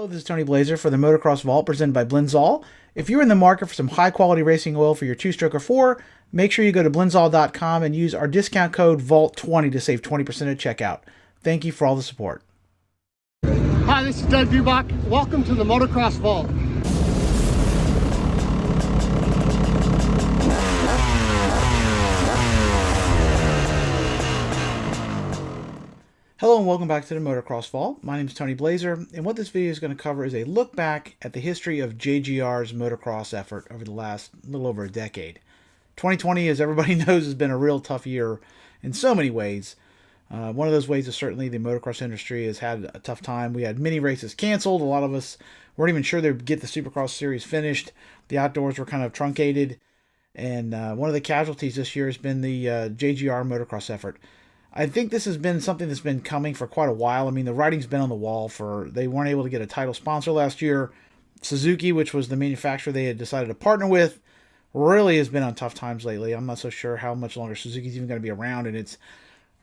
Hello, this is Tony Blazer for the Motocross Vault presented by Blinzall. If you're in the market for some high-quality racing oil for your two-stroke or four, make sure you go to blinzall.com and use our discount code VAULT20 to save 20% at checkout. Thank you for all the support. Hi, this is Doug Dubach. Welcome to the Motocross Vault. Hello and welcome back to the Motocross Vault. My name is Tony Blazer, and what this video is going to cover is a look back at the history of JGR's motocross effort over the last little over a decade. 2020, as everybody knows, has been a real tough year in so many ways. One of those ways is certainly the motocross industry has had a tough time. We had many races canceled. A lot of us weren't even sure they'd get the Supercross series finished. The outdoors were kind of truncated. And one of the casualties this year has been the JGR motocross effort. I think this has been something that's been coming for quite a while. I mean, the writing's been on the wall they weren't able to get a title sponsor last year. Suzuki, which was the manufacturer they had decided to partner with, really has been on tough times lately. I'm not so sure how much longer Suzuki's even going to be around, and it's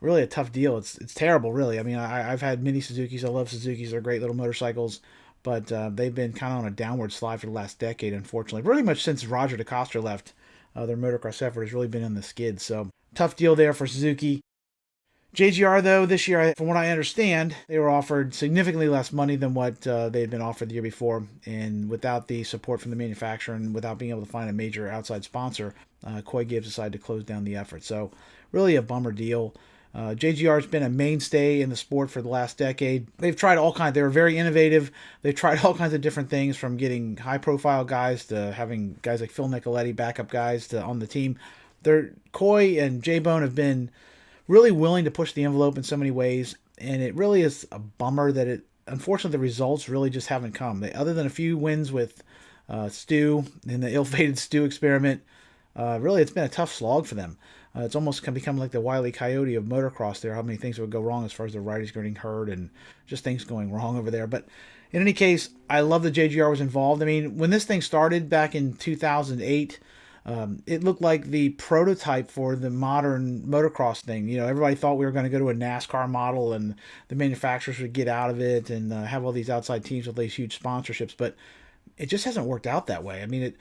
really a tough deal. It's terrible, really. I mean, I've had many Suzukis. I love Suzukis. They're great little motorcycles, but they've been kind of on a downward slide for the last decade, unfortunately. Pretty much since Roger DeCoster left, their motocross effort has really been on the skids. So tough deal there for Suzuki. JGR, though, this year, from what I understand, they were offered significantly less money than what they had been offered the year before. And without the support from the manufacturer and without being able to find a major outside sponsor, Coy Gibbs decided to close down the effort. So really a bummer deal. JGR has been a mainstay in the sport for the last decade. They've tried all kinds. They were very innovative. They've tried all kinds of different things, from getting high-profile guys to having guys like Phil Nicoletti, backup guys, on the team. Coy and J-Bone have been really willing to push the envelope in so many ways, and it really is a bummer that unfortunately the results really just haven't come. Other than a few wins with Stu in the ill-fated Stu experiment, really it's been a tough slog for them. It's almost become like the Wile E. Coyote of motocross there, how many things would go wrong as far as the riders getting hurt and just things going wrong over there. But in any case, I love that JGR was involved. I mean, when this thing started back in 2008, it looked like the prototype for the modern motocross thing. You know, everybody thought we were going to go to a NASCAR model and the manufacturers would get out of it and have all these outside teams with these huge sponsorships, but it just hasn't worked out that way. I mean,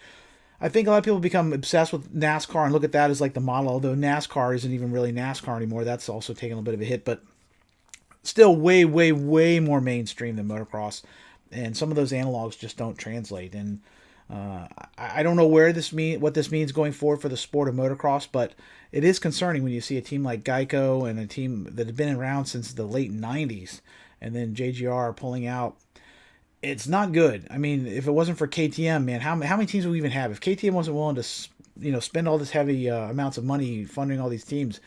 I think a lot of people become obsessed with NASCAR and look at that as like the model, although NASCAR isn't even really NASCAR anymore. That's also taking a bit of a hit, but still way, way, way more mainstream than motocross. And some of those analogs just don't translate. And I don't know what this means going forward for the sport of motocross, but it is concerning when you see a team like Geico and a team that has been around since the late 90s, and then JGR pulling out. It's not good. I mean, if it wasn't for KTM, man, how many teams would we even have? If KTM wasn't willing to, spend all this heavy amounts of money funding all these teams,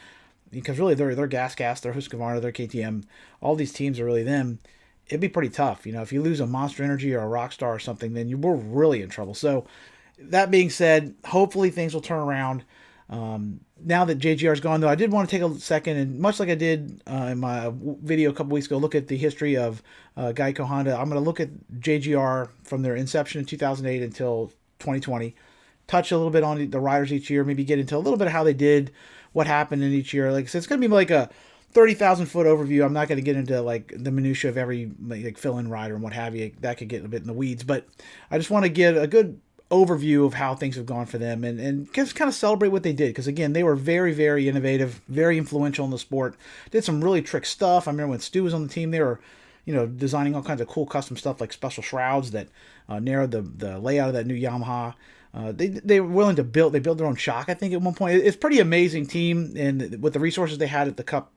because really they're Gas, they're Husqvarna, they're KTM, all these teams are really them. It'd be pretty tough. You know, if you lose a Monster Energy or a Rockstar or something, then we're really in trouble. So that being said, hopefully things will turn around. Now that JGR is gone, though, I did want to take a second, and much like I did in my video a couple weeks ago, look at the history of Geico Honda. I'm going to look at JGR from their inception in 2008 until 2020, touch a little bit on the riders each year, maybe get into a little bit of how they did, what happened in each year. Like I said, it's going to be like a 30,000 foot overview. I'm not going to get into like the minutia of every like fill-in rider and what have you. That could get a bit in the weeds, but I just want to get a good overview of how things have gone for them and just kind of celebrate what they did, because again, they were very, very innovative, very influential in the sport, did some really trick stuff. I remember when Stu was on the team, they were designing all kinds of cool custom stuff like special shrouds that narrowed the layout of that new Yamaha. They were willing to build their own shock, I think, at one point. It's a pretty amazing team, and with the resources they had at the Cup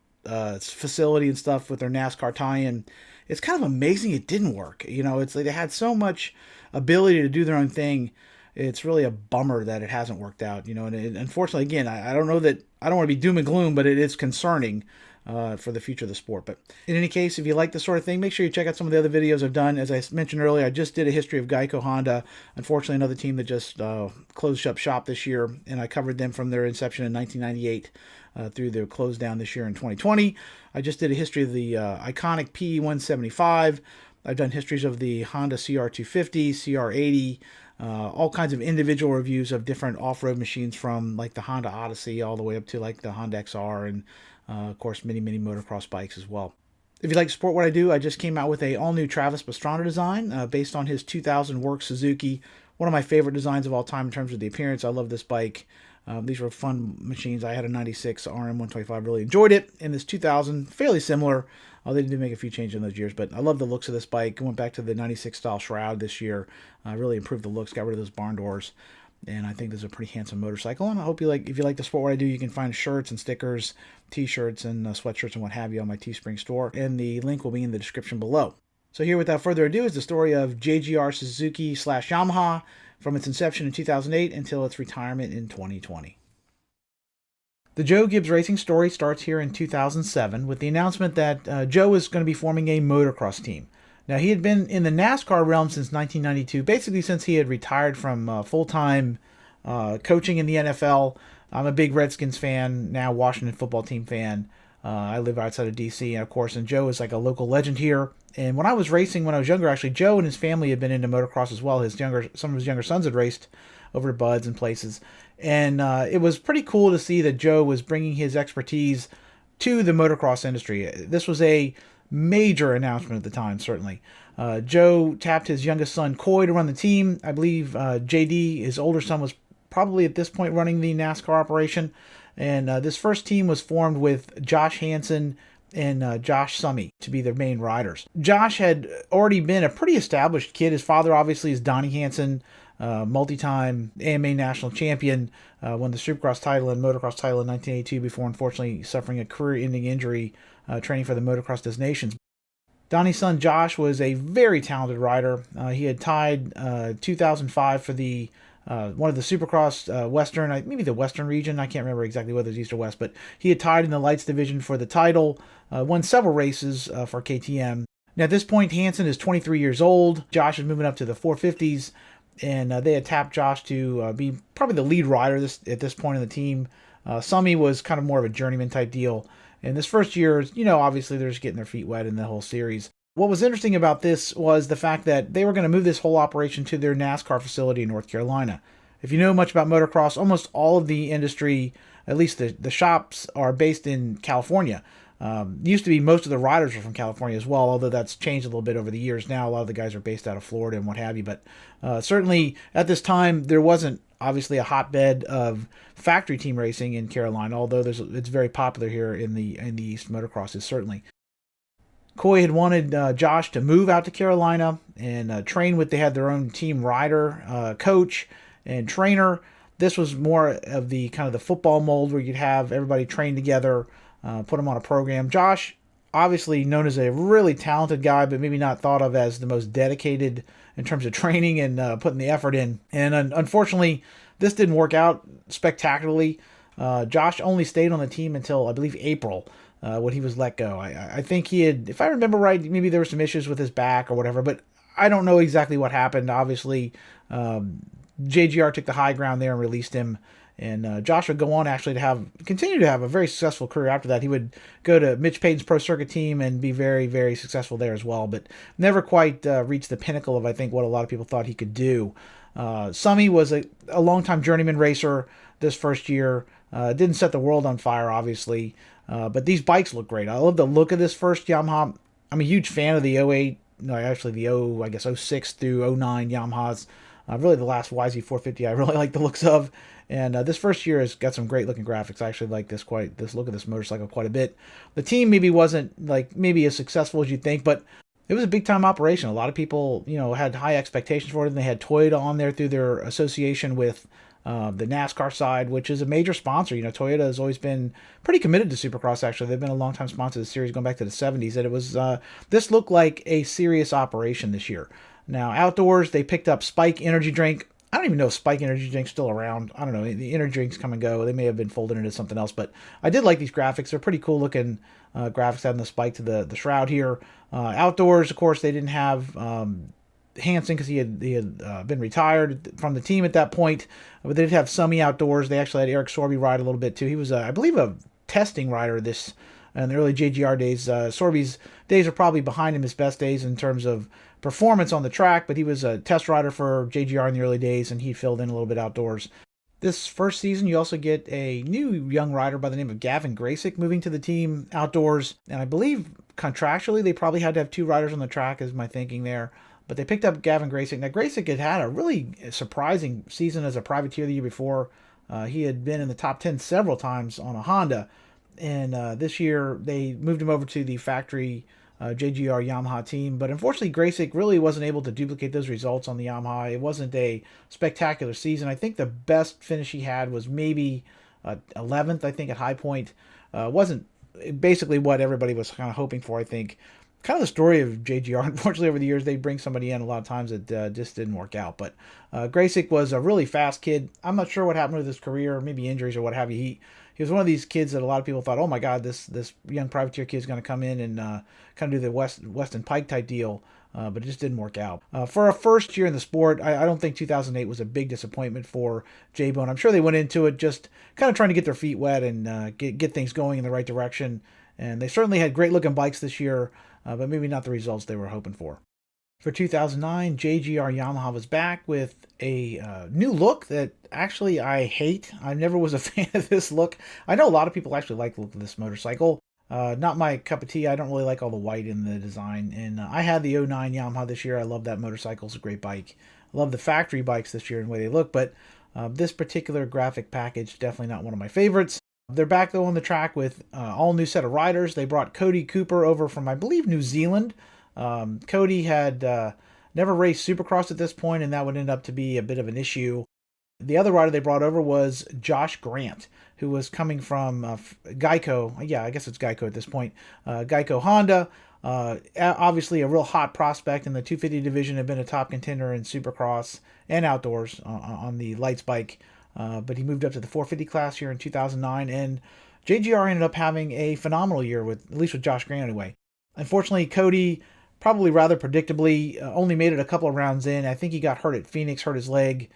facility and stuff with their NASCAR tie-in, it's kind of amazing it didn't work. It's like they had so much ability to do their own thing. It's really a bummer that it hasn't worked out. And unfortunately, again, I don't know that I don't want to be doom and gloom, but it is concerning for the future of the sport. But in any case, if you like this sort of thing, make sure you check out some of the other videos I've done. As I mentioned earlier, I just did a history of Geico Honda. Unfortunately, another team that just closed up shop this year, and I covered them from their inception in 1998 through their close down this year in 2020. I just did a history of the iconic PE175. I've done histories of the Honda CR250, CR80, all kinds of individual reviews of different off-road machines, from like the Honda Odyssey all the way up to like the Honda XR, and of course many motocross bikes as well. If you like to support what I do, I just came out with a all-new Travis Pastrana design based on his 2000 work Suzuki. One of my favorite designs of all time in terms of the appearance. I love this bike. These were fun machines. I had a 96 RM125, really enjoyed it. And this 2000, fairly similar. They did make a few changes in those years, but I love the looks of this bike. I went back to the 96 style shroud this year. Really improved the looks, got rid of those barn doors. And I think this is a pretty handsome motorcycle. And I hope if you like to support what I do, you can find shirts and stickers, t-shirts and sweatshirts and what have you on my Teespring store. And the link will be in the description below. So here, without further ado, is the story of JGR Suzuki / Yamaha from its inception in 2008 until its retirement in 2020. The Joe Gibbs Racing story starts here in 2007 with the announcement that Joe is going to be forming a motocross team. Now, he had been in the NASCAR realm since 1992, basically since he had retired from full-time coaching in the NFL. I'm a big Redskins fan, now Washington football team fan. I live outside of D.C., and of course, and Joe is like a local legend here. And when I was racing, when I was younger, actually, Joe and his family had been into motocross as well. Some of his younger sons had raced over to Buds and places. And it was pretty cool to see that Joe was bringing his expertise to the motocross industry. This was a major announcement at the time, certainly. Joe tapped his youngest son, Coy, to run the team. I believe JD, his older son, was probably at this point running the NASCAR operation. And this first team was formed with Josh Hansen and Josh Summey to be their main riders. Josh had already been a pretty established kid. His father, obviously, is Donnie Hansen, multi-time AMA national champion, won the Supercross title and Motocross title in 1982 before unfortunately suffering a career-ending injury training for the Motocross Designations. Donnie's son Josh was a very talented rider. He had tied 2005 for the one of the Supercross Western, maybe the Western region. I can't remember exactly whether it's East or West, but he had tied in the lights division for the title, won several races for KTM. Now, at this point, Hansen is 23 years old. Josh is moving up to the 450s, and they had tapped Josh to be probably the lead rider at this point in the team. Summey was kind of more of a journeyman type deal. And this first year, obviously they're just getting their feet wet in the whole series. What was interesting about this was the fact that they were going to move this whole operation to their NASCAR facility in North Carolina. If you know much about motocross, almost all of the industry, at least the shops, are based in California. Used to be most of the riders are from California as well, although that's changed a little bit over the years. Now a lot of the guys are based out of Florida and what have you. But certainly at this time, there wasn't obviously a hotbed of factory team racing in Carolina, although it's very popular here in the East. Motocross is certainly. Coy had wanted Josh to move out to Carolina and train with. They had their own team rider, coach, and trainer. This was more of the kind of the football mold where you'd have everybody train together, put them on a program. Josh, obviously known as a really talented guy, but maybe not thought of as the most dedicated in terms of training and putting the effort in. And unfortunately, this didn't work out spectacularly. Josh only stayed on the team until, I believe, April, when he was let go. I think he had, if I remember right, maybe there were some issues with his back or whatever, but I don't know exactly what happened. Obviously, JGR took the high ground there and released him. And Josh would go on actually to continue to have a very successful career after that. He would go to Mitch Payton's Pro Circuit team and be very, very successful there as well, but never quite reached the pinnacle of, I think, what a lot of people thought he could do. Summey was a longtime journeyman racer this first year. Didn't set the world on fire, obviously, but these bikes look great. I love the look of this first Yamaha. I'm a huge fan of the 08, no, actually the 06 through 09 Yamahas. Really the last YZ450 I really like the looks of. And this first year has got some great looking graphics. I actually like this look of this motorcycle quite a bit. The team maybe wasn't maybe as successful as you'd think, but it was a big time operation. A lot of people, had high expectations for it, and they had Toyota on there through their association with the NASCAR side, which is a major sponsor. Toyota has always been pretty committed to Supercross, actually. They've been a long-time sponsor of the series going back to the 70s, and it was this looked like a serious operation this year. Now, outdoors, they picked up Spike Energy Drink. I don't even know if Spike Energy Drink's still around. I don't know. The energy drinks come and go. They may have been folded into something else, but I did like these graphics. They're pretty cool looking graphics having the Spike to the shroud here. Outdoors, of course, they didn't have Hansen because he had been retired from the team at that point, but they did have Summey outdoors. They actually had Eric Sorby ride a little bit too. He was, I believe, a testing rider in the early JGR days. Sorby's days are probably behind him his best days in terms of performance on the track, but he was a test rider for JGR in the early days, and he filled in a little bit outdoors. This first season, you also get a new young rider by the name of Gavin Graysick moving to the team outdoors, and I believe contractually, they probably had to have 2 riders on the track, is my thinking there. But they picked up Gavin Graysick. Now, Graysick had a really surprising season as a privateer the year before. He had been in the top 10 several times on a Honda. And this year, they moved him over to the factory JGR Yamaha team. But unfortunately, Graysick really wasn't able to duplicate those results on the Yamaha. It wasn't a spectacular season. I think the best finish he had was maybe 11th, I think, at High Point. Wasn't basically what everybody was kind of hoping for, I think. Kind of the story of JGR. Unfortunately, over the years, they bring somebody in. A lot of times it just didn't work out. But Graysick was a really fast kid. I'm not sure what happened with his career, maybe injuries or what have you. He was one of these kids that a lot of people thought, oh my God, this young privateer kid is going to come in and kind of do the Weston Pike type deal. But it just didn't work out. For a first year in the sport, I don't think 2008 was a big disappointment for J-Bone. I'm sure they went into it just kind of trying to get their feet wet and get things going in the right direction. And they certainly had great looking bikes this year, but maybe not the results they were hoping for. For 2009, JGR Yamaha was back with a new look that actually I hate. I never was a fan of this look. I know a lot of people actually like the look of this motorcycle. Not my cup of tea. I don't really like all the white in the design. And I had the '09 Yamaha this year. I love that motorcycle. It's a great bike. I love the factory bikes this year and the way they look. But this particular graphic package, definitely not one of my favorites. They're back, though, on the track with all new set of riders. They brought Cody Cooper over from, I believe, New Zealand. Cody had never raced Supercross at this point, and that would end up to be a bit of an issue. The other rider they brought over was Josh Grant, who was coming from Geico. Yeah, I guess it's Geico at this point. Geico Honda. Obviously a real hot prospect in the 250 division, had been a top contender in Supercross and outdoors on the lights bike. But he moved up to the 450 class here in 2009, and JGR ended up having a phenomenal year, at least with Josh Grant anyway. Unfortunately, Cody, probably rather predictably, only made it a couple of rounds in. I think he got hurt at Phoenix, hurt his leg,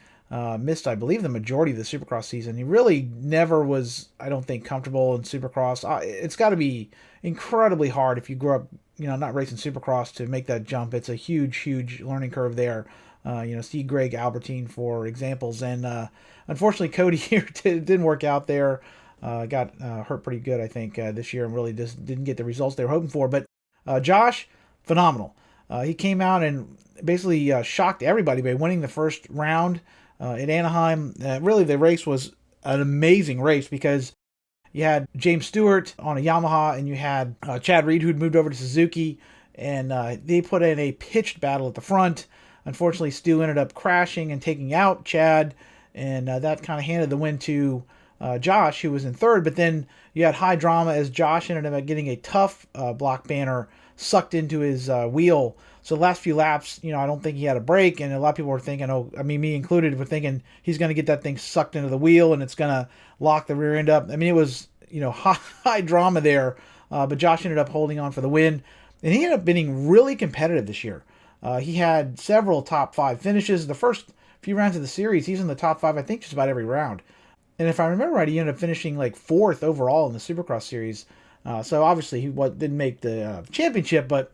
missed, I believe, the majority of the Supercross season. He really never was, I don't think, comfortable in Supercross. It's got to be incredibly hard if you grew up, not racing Supercross to make that jump. It's a huge, huge learning curve there. See Greg Albertine for examples. And unfortunately, Cody here didn't work out there. Got hurt pretty good, I think, this year, and really just didn't get the results they were hoping for. But Josh, phenomenal. He came out and basically shocked everybody by winning the first round at Anaheim. Really, the race was an amazing race because you had James Stewart on a Yamaha, and you had Chad Reed, who'd moved over to Suzuki, and they put in a pitched battle at the front. Unfortunately, Stu ended up crashing and taking out Chad, and that kind of handed the win to Josh, who was in third. But then you had high drama as Josh ended up getting a tough block banner sucked into his wheel. So the last few laps, I don't think he had a break, and a lot of people were thinking, me included, were thinking he's going to get that thing sucked into the wheel and it's going to lock the rear end up. I mean, it was, high drama there, but Josh ended up holding on for the win, and he ended up being really competitive this year. He had several top 5 finishes. The first few rounds of the series, he's in the top 5, I think, just about every round. And if I remember right, he ended up finishing like 4th overall in the Supercross series. So obviously he didn't make the championship, but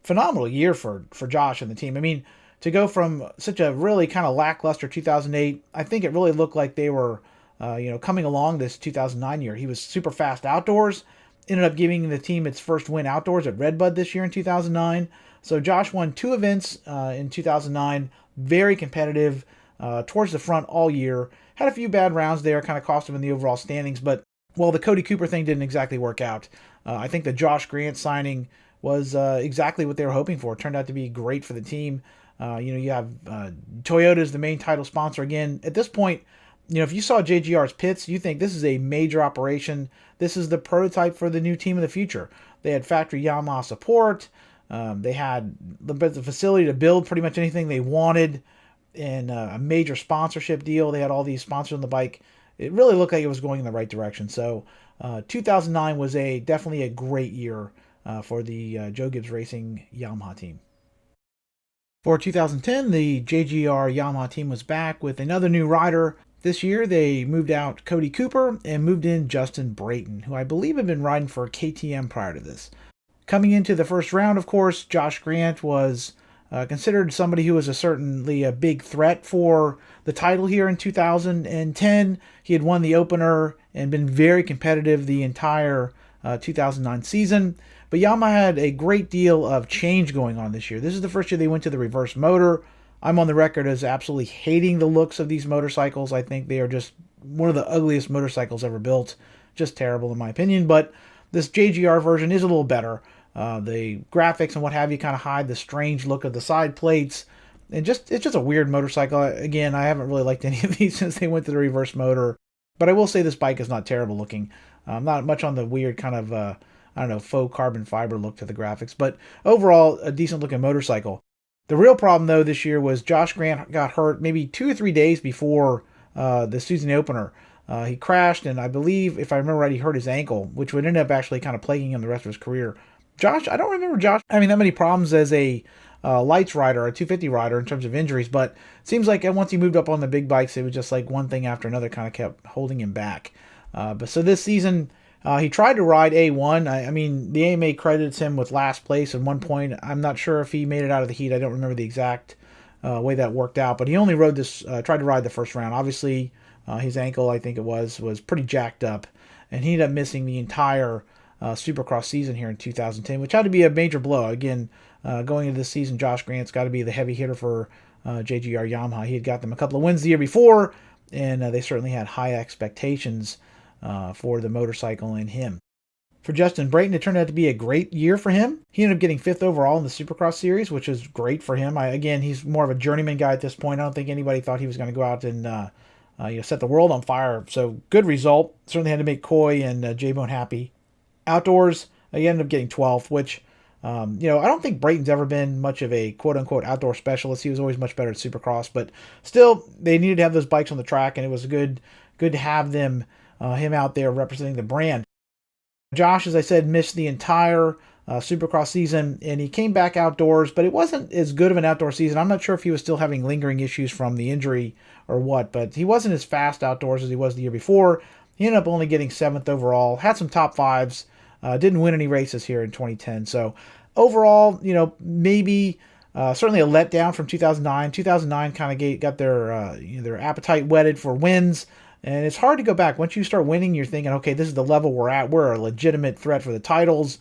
phenomenal year for Josh and the team. I mean, to go from such a really kind of lackluster 2008, I think it really looked like they were, coming along this 2009 year. He was super fast outdoors, ended up giving the team its first win outdoors at Redbud this year in 2009. So Josh won 2 events in 2009, very competitive, towards the front all year. Had a few bad rounds there, kind of cost him in the overall standings, but the Cody Cooper thing didn't exactly work out. I think the Josh Grant signing was exactly what they were hoping for. It turned out to be great for the team. You have Toyota as the main title sponsor again. At this point, if you saw JGR's pits, you think this is a major operation. This is the prototype for the new team of the future. They had factory Yamaha support. They had the facility to build pretty much anything they wanted, and a major sponsorship deal. They had all these sponsors on the bike. It really looked like it was going in the right direction. So 2009 was definitely a great year for the Joe Gibbs Racing Yamaha team. For 2010, the JGR Yamaha team was back with another new rider. This year, they moved out Cody Cooper and moved in Justin Brayton, who I believe had been riding for KTM prior to this. Coming into the first round, of course, Josh Grant was considered somebody who was certainly a big threat for the title here in 2010. He had won the opener and been very competitive the entire 2009 season. But Yamaha had a great deal of change going on this year. This is the first year they went to the reverse motor. I'm on the record as absolutely hating the looks of these motorcycles. I think they are just one of the ugliest motorcycles ever built. Just terrible in my opinion. But this JGR version is a little better. The graphics and what have you kind of hide the strange look of the side plates. And it's just a weird motorcycle. Again, I haven't really liked any of these since they went to the reverse motor. But I will say this bike is not terrible looking. Not much on the weird kind of, I don't know, faux carbon fiber look to the graphics. But overall, a decent looking motorcycle. The real problem, though, this year was Josh Grant got hurt maybe 2 or 3 days before the season opener. He crashed, and I believe, if I remember right, he hurt his ankle, which would end up actually kind of plaguing him the rest of his career. Josh, I don't remember Josh having that many problems as a lights rider, a 250 rider in terms of injuries, but it seems like once he moved up on the big bikes, it was just like one thing after another kind of kept holding him back. But so this season, he tried to ride A1. I mean, the AMA credits him with last place at one point. I'm not sure if he made it out of the heat. I don't remember the exact way that worked out, but he only rode this, tried to ride the first round. Obviously, his ankle, I think it was pretty jacked up, and he ended up missing the entire Supercross season here in 2010, which had to be a major blow. Again, going into this season, Josh Grant's got to be the heavy hitter for JGR Yamaha. He had got them a couple of wins the year before, and they certainly had high expectations for the motorcycle and him. For Justin Brayton, it turned out to be a great year for him. He ended up getting 5th overall in the Supercross series, which is great for him. Again, he's more of a journeyman guy at this point. I don't think anybody thought he was going to go out and set the world on fire. So good result. Certainly had to make Coy and J-Bone happy. Outdoors, he ended up getting 12th, which, I don't think Brayton's ever been much of a quote-unquote outdoor specialist. He was always much better at Supercross, but still, they needed to have those bikes on the track, and it was good to have him out there representing the brand. Josh, as I said, missed the entire Supercross season, and he came back outdoors, but it wasn't as good of an outdoor season. I'm not sure if he was still having lingering issues from the injury or what, but he wasn't as fast outdoors as he was the year before. He ended up only getting 7th overall, had some top fives, didn't win any races here in 2010. So overall, maybe certainly a letdown from 2009. 2009 kind of got their appetite whetted for wins. And it's hard to go back. Once you start winning, you're thinking, okay, this is the level we're at. We're a legitimate threat for the titles.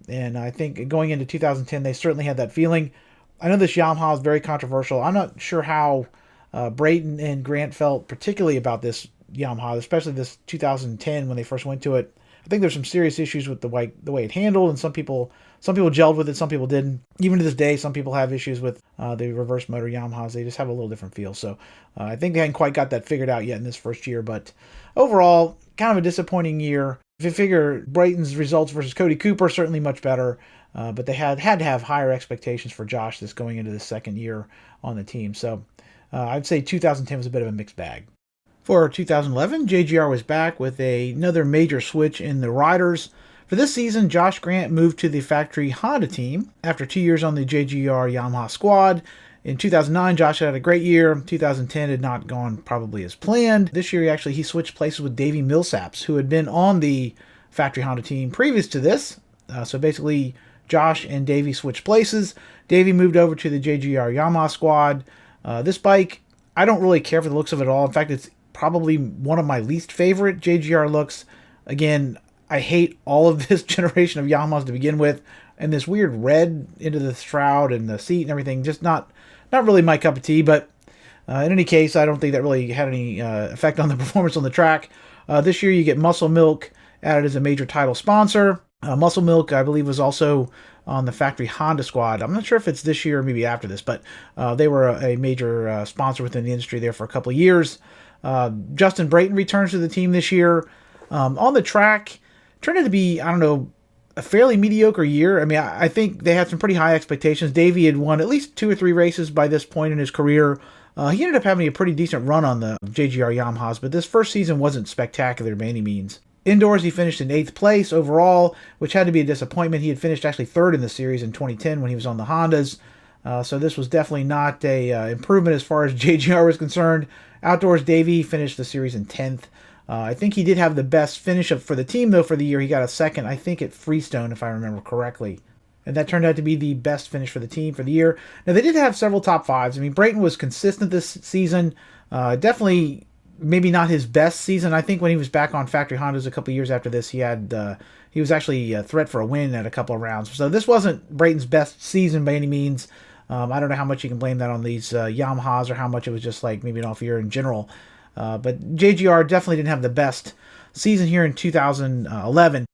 And I think going into 2010, they certainly had that feeling. I know this Yamaha is very controversial. I'm not sure how Brayton and Grant felt particularly about this Yamaha, especially this 2010 when they first went to it. I think there's some serious issues with the way it handled, and some people gelled with it, some people didn't. Even to this day, some people have issues with the reverse motor Yamahas. They just have a little different feel. So I think they hadn't quite got that figured out yet in this first year. But overall, kind of a disappointing year. If you figure Brayton's results versus Cody Cooper, certainly much better. But they had to have higher expectations for Josh this going into the second year on the team. So I'd say 2010 was a bit of a mixed bag. For 2011, JGR was back with another major switch in the riders. For this season, Josh Grant moved to the factory Honda team after 2 years on the JGR Yamaha squad. In 2009, Josh had a great year. 2010 had not gone probably as planned. This year, he switched places with Davey Millsaps, who had been on the factory Honda team previous to this. So basically, Josh and Davey switched places. Davey moved over to the JGR Yamaha squad. This bike, I don't really care for the looks of it at all. In fact, it's probably one of my least favorite JGR looks. Again, I hate all of this generation of Yamahas to begin with, and this weird red into the shroud and the seat and everything, just not really my cup of tea. But in any case, I don't think that really had any effect on the performance on the track. This year you get Muscle Milk added as a major title sponsor. Muscle Milk, I believe, was also on the factory Honda squad. I'm not sure if it's this year or maybe after this, but they were a major sponsor within the industry there for a couple of years. Justin Brayton returns to the team this year. On the track, turned out to be, a fairly mediocre year. I mean, I think they had some pretty high expectations. Davey had won at least 2 or 3 races by this point in his career. He ended up having a pretty decent run on the JGR Yamahas, but this first season wasn't spectacular by any means. Indoors, he finished in 8th place overall, which had to be a disappointment. He had finished actually 3rd in the series in 2010 when he was on the Hondas. So this was definitely not a improvement as far as JGR was concerned. Outdoors, Davey finished the series in 10th. I think he did have the best finish for the team, though, for the year. He got a 2nd, I think, at Freestone, if I remember correctly. And that turned out to be the best finish for the team for the year. Now, they did have several top 5s. I mean, Brayton was consistent this season. Definitely maybe not his best season. I think when he was back on factory Hondas a couple years after this, he had he was actually a threat for a win at a couple of rounds. So this wasn't Brayton's best season by any means. I don't know how much you can blame that on these Yamahas or how much it was just like maybe an off year in general. But JGR definitely didn't have the best season here in 2011.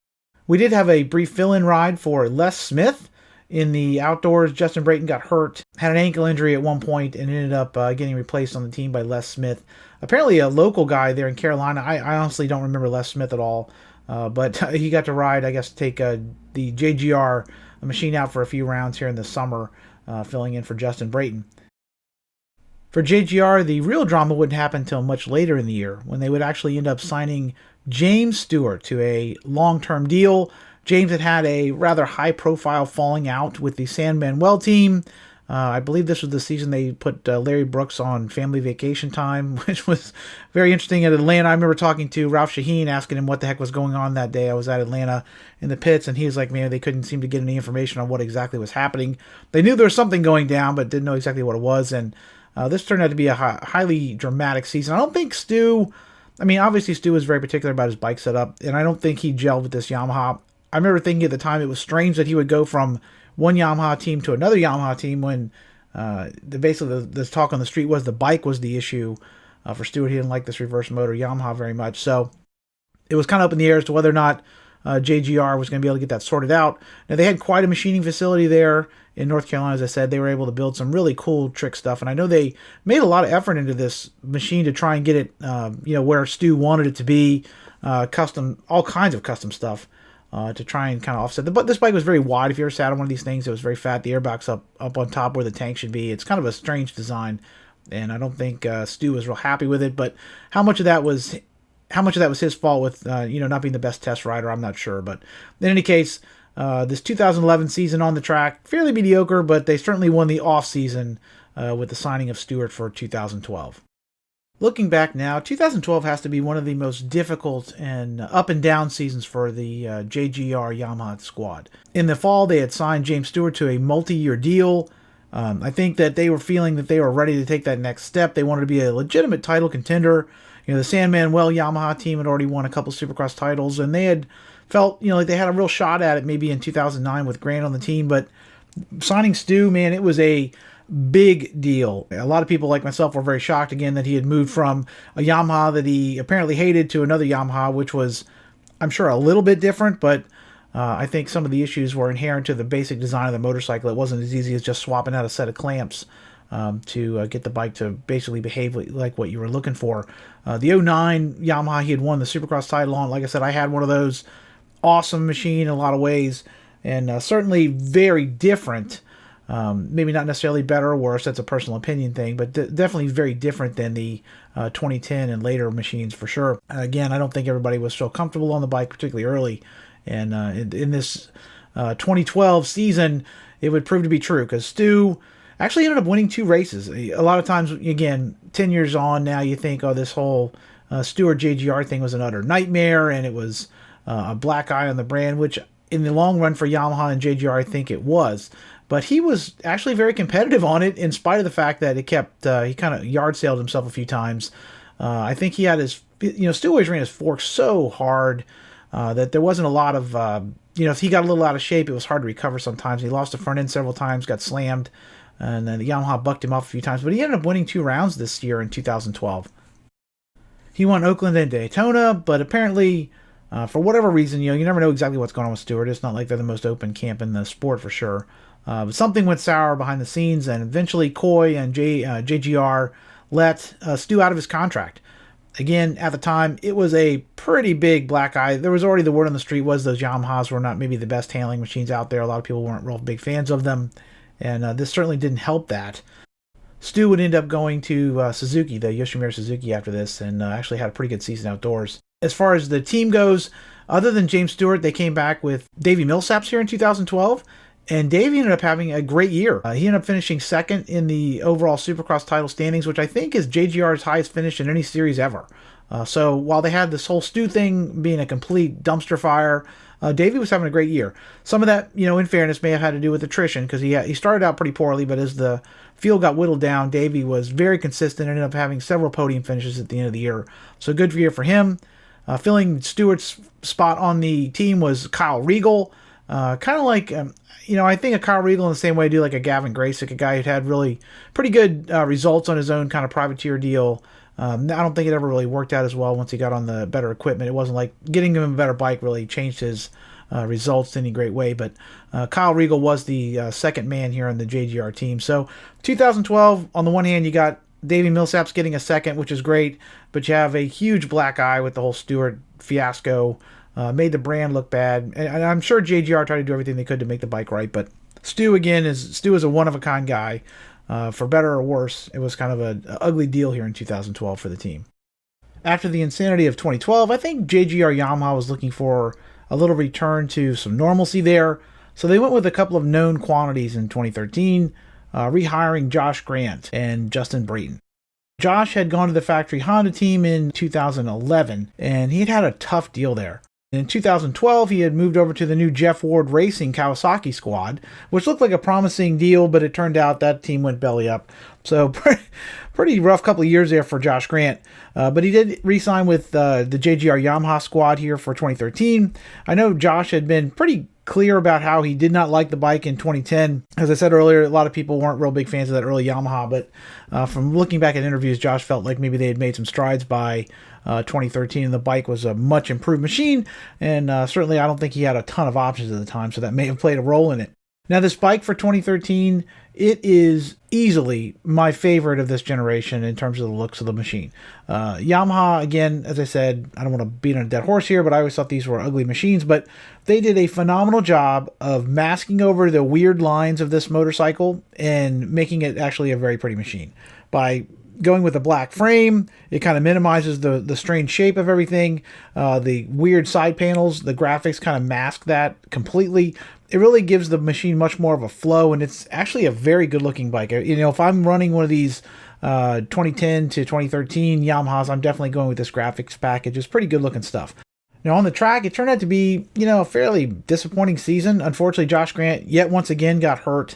We did have a brief fill-in ride for Les Smith in the outdoors. Justin Brayton got hurt, had an ankle injury at one point, and ended up getting replaced on the team by Les Smith. Apparently a local guy there in Carolina. I honestly don't remember Les Smith at all, but he got to ride, I guess, take the JGR machine out for a few rounds here in the summer, filling in for Justin Brayton. For JGR, the real drama wouldn't happen until much later in the year, when they would actually end up signing James Stewart to a long-term deal. James had a rather high-profile falling out with the San Manuel team. I believe this was the season they put Larry Brooks on family vacation time, which was very interesting at Atlanta. I remember talking to Ralph Shaheen, asking him what the heck was going on that day. I was at Atlanta in the pits, and he was like, man, they couldn't seem to get any information on what exactly was happening. They knew there was something going down, but didn't know exactly what it was, and this turned out to be a highly dramatic season. I don't think Stu... I mean, obviously Stu was very particular about his bike setup, and I don't think he gelled with this Yamaha. I remember thinking at the time it was strange that he would go from one Yamaha team to another Yamaha team when basically the talk on the street was the bike was the issue for Stewart. He didn't like this reverse motor Yamaha very much. So it was kind of up in the air as to whether or not JGR was going to be able to get that sorted out. Now, they had quite a machining facility there in North Carolina. As I said, they were able to build some really cool trick stuff. And I know they made a lot of effort into this machine to try and get it where Stu wanted it to be, custom, all kinds of custom stuff. To try and kind of offset. But this bike was very wide. If you ever sat on one of these things, it was very fat. The airbox up on top where the tank should be. It's kind of a strange design, and I don't think Stu was real happy with it. But how much of that was his fault with not being the best test rider, I'm not sure. But in any case, this 2011 season on the track, fairly mediocre, but they certainly won the off season with the signing of Stewart for 2012. Looking back now, 2012 has to be one of the most difficult and up and down seasons for the JGR Yamaha squad. In the fall, they had signed James Stewart to a multi-year deal. I think that they were feeling that they were ready to take that next step. They wanted to be a legitimate title contender. The San Manuel Yamaha team had already won a couple Supercross titles, and they had felt like they had a real shot at it maybe in 2009 with Grant on the team. But signing Stu, man, it was a big deal. A lot of people like myself were very shocked again that he had moved from a Yamaha that he apparently hated to another Yamaha, which was, I'm sure, a little bit different, but I think some of the issues were inherent to the basic design of the motorcycle. It wasn't as easy as just swapping out a set of clamps to get the bike to basically behave like what you were looking for. The 09 Yamaha, he had won the Supercross title on. Like I said, I had one of those. Awesome machine in a lot of ways, and certainly very different. Maybe not necessarily better or worse, that's a personal opinion thing, but definitely very different than the 2010 and later machines for sure. Again, I don't think everybody was so comfortable on the bike, particularly early. And in this 2012 season, it would prove to be true, because Stu actually ended up winning 2 races. A lot of times, again, 10 years on now, you think, oh, this whole Stewart JGR thing was an utter nightmare, and it was a black eye on the brand, which in the long run for Yamaha and JGR, I think it was. But he was actually very competitive on it, in spite of the fact that it kept, he kind of yard sailed himself a few times. I think he had his, Stu always ran his forks so hard that there wasn't a lot of, if he got a little out of shape, it was hard to recover sometimes. He lost the front end several times, got slammed, and then the Yamaha bucked him off a few times. But he ended up winning 2 rounds this year in 2012. He won Oakland and Daytona, but apparently, for whatever reason, you never know exactly what's going on with Stewart. It's not like they're the most open camp in the sport for sure. But something went sour behind the scenes, and eventually Coy and JGR let Stu out of his contract. Again, at the time, it was a pretty big black eye. There was already the word on the street was those Yamahas were not maybe the best handling machines out there. A lot of people weren't real big fans of them, and this certainly didn't help that. Stu would end up going to Suzuki, the Yoshimura Suzuki, after this, and actually had a pretty good season outdoors. As far as the team goes, other than James Stewart, they came back with Davey Millsaps here in 2012. And Davey ended up having a great year. He ended up finishing second in the overall Supercross title standings, which I think is JGR's highest finish in any series ever. So while they had this whole Stu thing being a complete dumpster fire, Davey was having a great year. Some of that, in fairness, may have had to do with attrition, because he started out pretty poorly, but as the field got whittled down, Davey was very consistent and ended up having several podium finishes at the end of the year. So good year for him. Filling Stewart's spot on the team was Kyle Regal. Kind of like, I think of Kyle Regal in the same way I do like a Gavin Graysick, a guy who'd had really pretty good results on his own kind of privateer deal. I don't think it ever really worked out as well once he got on the better equipment. It wasn't like getting him a better bike really changed his results in any great way. But Kyle Regal was the second man here on the JGR team. So 2012, on the one hand, you got Davey Millsaps getting a second, which is great, but you have a huge black eye with the whole Stewart fiasco. Made the brand look bad, and I'm sure JGR tried to do everything they could to make the bike right. But Stu is a one-of-a-kind guy, for better or worse. It was kind of an ugly deal here in 2012 for the team. After the insanity of 2012, I think JGR Yamaha was looking for a little return to some normalcy there, so they went with a couple of known quantities in 2013, rehiring Josh Grant and Justin Brayton. Josh had gone to the factory Honda team in 2011, and he had a tough deal there. In 2012, he had moved over to the new Jeff Ward Racing Kawasaki squad, which looked like a promising deal, but it turned out that team went belly up. So pretty rough couple of years there for Josh Grant. But he did re-sign with the JGR Yamaha squad here for 2013. I know Josh had been pretty clear about how he did not like the bike in 2010. As I said earlier, a lot of people weren't real big fans of that early Yamaha, but from looking back at interviews, Josh felt like maybe they had made some strides by 2013, and the bike was a much improved machine, and certainly I don't think he had a ton of options at the time, so that may have played a role in it. Now, this bike for 2013, it is easily my favorite of this generation in terms of the looks of the machine. Yamaha, again, as I said, I don't want to beat on a dead horse here, but I always thought these were ugly machines, but they did a phenomenal job of masking over the weird lines of this motorcycle and making it actually a very pretty machine. By going with a black frame, it kind of minimizes the strange shape of everything. The weird side panels, the graphics kind of mask that completely. It really gives the machine much more of a flow, and it's actually a very good looking bike. If I'm running one of these 2010 to 2013 Yamahas, I'm definitely going with this graphics package. It's pretty good looking stuff. Now, on the track, it turned out to be, a fairly disappointing season. Unfortunately, Josh Grant yet once again got hurt.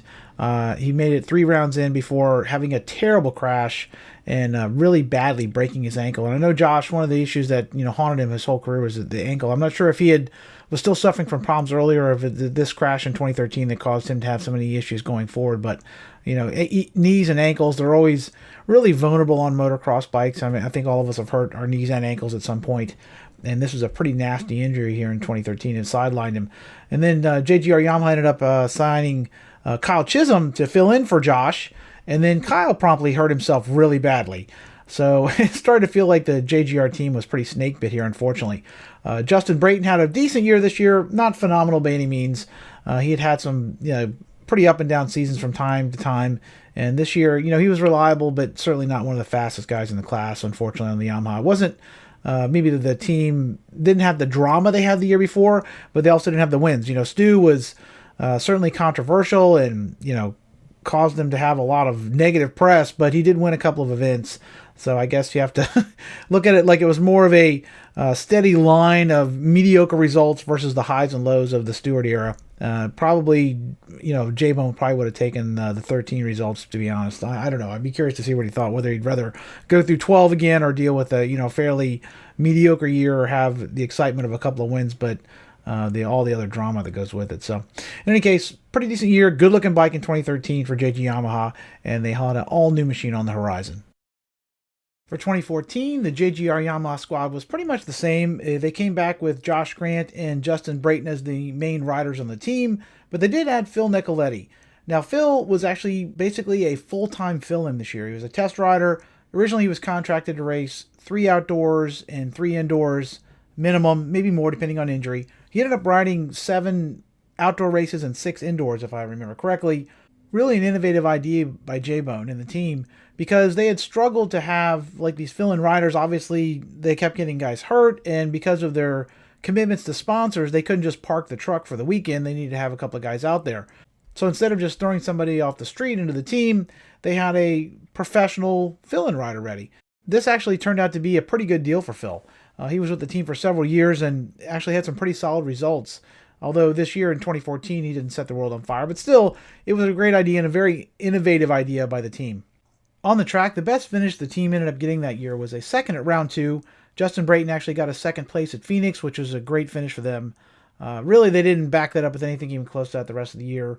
He made it 3 rounds in before having a terrible crash and really badly breaking his ankle. And I know Josh, one of the issues that haunted him his whole career was the ankle. I'm not sure if he was still suffering from problems earlier, or if this crash in 2013 that caused him to have so many issues going forward. But knees and ankles, they're always really vulnerable on motocross bikes. I mean, I think all of us have hurt our knees and ankles at some point. And this was a pretty nasty injury here in 2013 and sidelined him. And then JGR Yamaha ended up signing Kyle Chisholm to fill in for Josh. And then Kyle promptly hurt himself really badly. So it started to feel like the JGR team was pretty snake bit here, unfortunately. Justin Brayton had a decent year this year, not phenomenal by any means. He had some pretty up and down seasons from time to time. And this year, he was reliable, but certainly not one of the fastest guys in the class, unfortunately, on the Yamaha. It wasn't maybe the team didn't have the drama they had the year before, but they also didn't have the wins. Stu was certainly controversial and, caused them to have a lot of negative press, but he did win a couple of events. So I guess you have to look at it like it was more of a steady line of mediocre results versus the highs and lows of the Stewart era. Probably, J-Bone probably would have taken the 13 results, to be honest. I don't know. I'd be curious to see what he thought, whether he'd rather go through 12 again or deal with a, fairly mediocre year or have the excitement of a couple of wins, but all the other drama that goes with it. So in any case, pretty decent year, good looking bike in 2013 for JG Yamaha, and they had an all new machine on the horizon. For 2014, the JGR Yamaha squad was pretty much the same. They came back with Josh Grant and Justin Brayton as the main riders on the team, but they did add Phil Nicoletti. Now, Phil was actually basically a full-time fill-in this year. He was a test rider. Originally, he was contracted to race 3 outdoors and 3 indoors, minimum, maybe more depending on injury. He ended up riding 7 outdoor races and 6 indoors, if I remember correctly. Really an innovative idea by J-Bone and the team, because they had struggled to have these fill-in riders. Obviously, they kept getting guys hurt, and because of their commitments to sponsors, they couldn't just park the truck for the weekend. They needed to have a couple of guys out there. So instead of just throwing somebody off the street into the team, they had a professional fill-in rider ready. This actually turned out to be a pretty good deal for Phil. He was with the team for several years and actually had some pretty solid results. Although this year in 2014, he didn't set the world on fire. But still, it was a great idea and a very innovative idea by the team. On the track, the best finish the team ended up getting that year was a second at round 2, Justin Brayton actually got a second place at Phoenix, which was a great finish for them. Really, they didn't back that up with anything even close to that the rest of the year.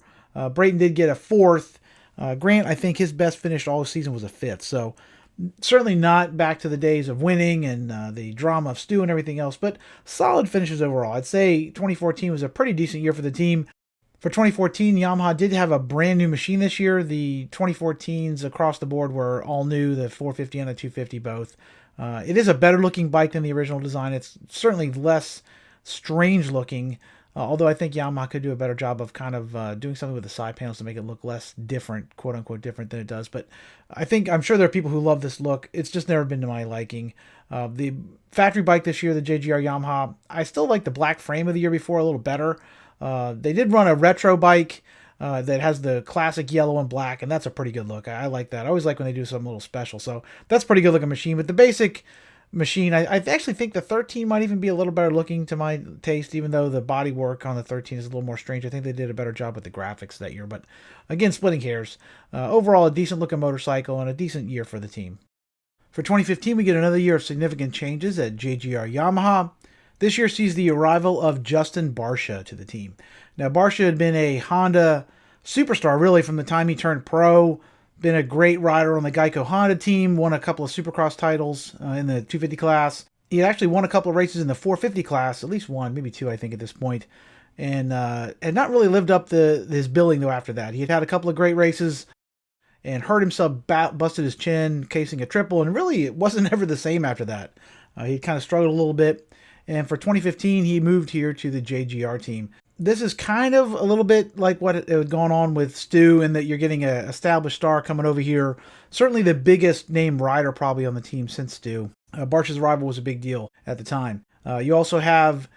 Brayton did get a fourth. Grant, I think his best finish all season was a fifth. So certainly not back to the days of winning and the drama of Stu and everything else, but solid finishes overall. I'd say 2014 was a pretty decent year for the team. For 2014, Yamaha did have a brand new machine this year. The 2014s across the board were all new, the 450 and the 250 both. It is a better looking bike than the original design. It's certainly less strange looking, although I think Yamaha could do a better job of kind of doing something with the side panels to make it look less different, quote unquote different than it does. But I'm sure there are people who love this look. It's just never been to my liking. The factory bike this year, the JGR Yamaha, I still like the black frame of the year before a little better. They did run a retro bike that has the classic yellow and black, and that's a pretty good look. I like that. I always like when they do something a little special. So that's a pretty good looking machine. But the basic machine, I actually think the 13 might even be a little better looking to my taste, even though the body work on the 13 is a little more strange. I think they did a better job with the graphics that year. But again, splitting hairs. Overall, a decent looking motorcycle and a decent year for the team. For 2015, we get another year of significant changes at JGR Yamaha. This year sees the arrival of Justin Barcia to the team. Now, Barcia had been a Honda superstar, really, from the time he turned pro. Been a great rider on the Geico Honda team. Won a couple of Supercross titles in the 250 class. He had actually won a couple of races in the 450 class. At least one, maybe two, I think, at this point. And had not really lived up to his billing, though, after that. He had had a couple of great races and hurt himself, busted his chin, casing a triple. And really, it wasn't ever the same after that. He kind of struggled a little bit. And for 2015, he moved here to the JGR team. This is kind of a little bit like what had gone on with Stu, in that you're getting an established star coming over here. Certainly the biggest name rider probably on the team since Stu. Barcia's arrival was a big deal at the time. You also have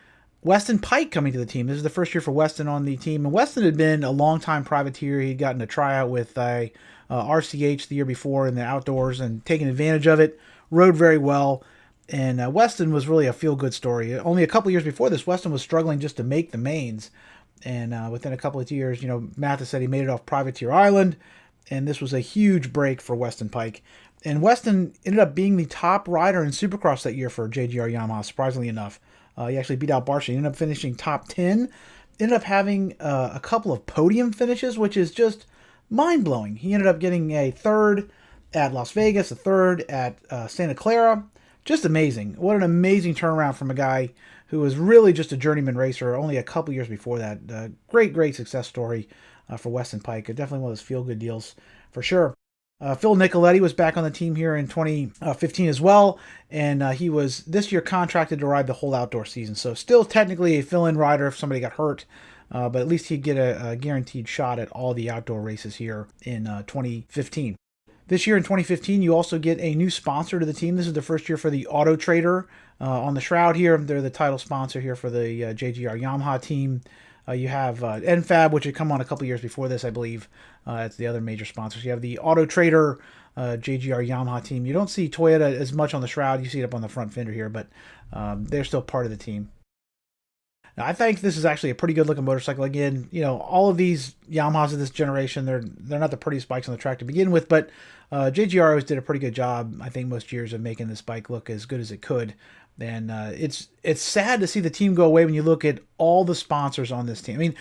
Weston Pike coming to the team. This is the first year for Weston on the team. And Weston had been a longtime privateer. He'd gotten a tryout with RCH the year before in the outdoors and taken advantage of it. Rode very well. And Weston was really a feel-good story. Only a couple years before this, Weston was struggling just to make the mains. And within a couple of years, Mathis said he made it off Privateer Island. And this was a huge break for Weston Pike. And Weston ended up being the top rider in Supercross that year for JGR Yamaha, surprisingly enough. He actually beat out Barcia. He ended up finishing top 10. Ended up having a couple of podium finishes, which is just mind-blowing. He ended up getting a third at Las Vegas, a third at Santa Clara. Just amazing. What an amazing turnaround from a guy who was really just a journeyman racer only a couple years before that. Great success story for Weston Pike. Definitely one of those feel-good deals for sure. Phil Nicoletti was back on the team here in 2015 as well, and he was this year contracted to ride the whole outdoor season. So still technically a fill-in rider if somebody got hurt, but at least he'd get a guaranteed shot at all the outdoor races here in 2015. This year in 2015, you also get a new sponsor to the team. This is the first year for the Auto Trader on the shroud here. They're the title sponsor here for the JGR Yamaha team. You have NFAB, which had come on a couple years before this, I believe. It's the other major sponsors. You have the Auto Trader JGR Yamaha team. You don't see Toyota as much on the shroud. You see it up on the front fender here, but they're still part of the team. Now, I think this is actually a pretty good looking motorcycle. Again, all of these Yamahas of this generation, they're not the prettiest bikes on the track to begin with, but JGR always did a pretty good job, I think, most years of making this bike look as good as it could. And it's sad to see the team go away when you look at all the sponsors on this team. I mean,